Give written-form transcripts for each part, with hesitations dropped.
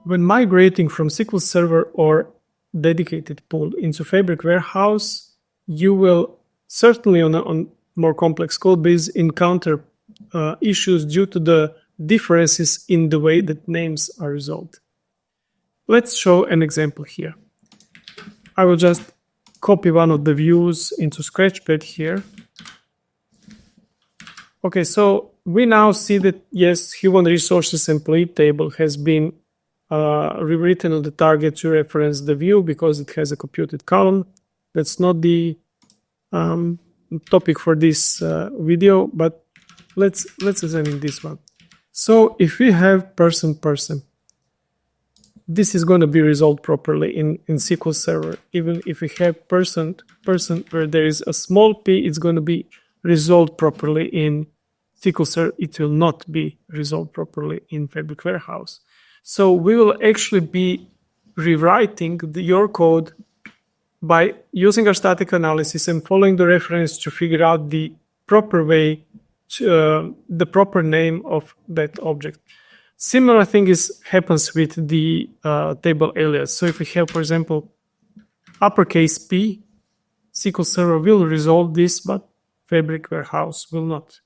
When migrating from SQL Server or dedicated pool into Fabric Warehouse, you will certainly on more complex code base encounter issues due to the differences in the way that names are resolved. Let's show an example here. I will just copy one of the views into Scratchpad here. Okay, so we now see that, yes, human resources employee table has been rewritten on the target to reference the view because it has a computed column. That's not the topic for this video, but let's examine this one. So if we have person, this is going to be resolved properly in SQL Server. Even if we have person where there is a small p, it's going to be resolved properly in SQL Server. It will not be resolved properly in Fabric Warehouse. So we will actually be rewriting your code by using our static analysis and following the reference to figure out the proper way, the proper name of that object. Similar thing happens with the table alias. So if we have, for example, uppercase P, SQL Server will resolve this, but Fabric Warehouse will not.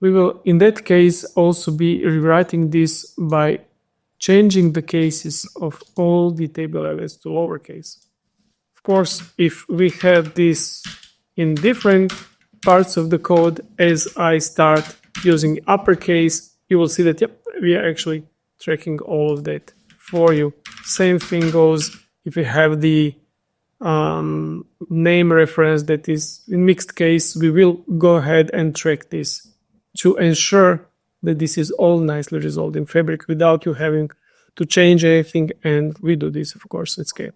We will, in that case, also be rewriting this by changing the cases of all the table aliases to lowercase. Of course, if we have this in different parts of the code, as I start using uppercase, you will see that, yep, we are actually tracking all of that for you. Same thing goes if we have the name reference that is in mixed case, we will go ahead and track this to ensure that this is all nicely resolved in Fabric without you having to change anything, and we do this, of course, at scale.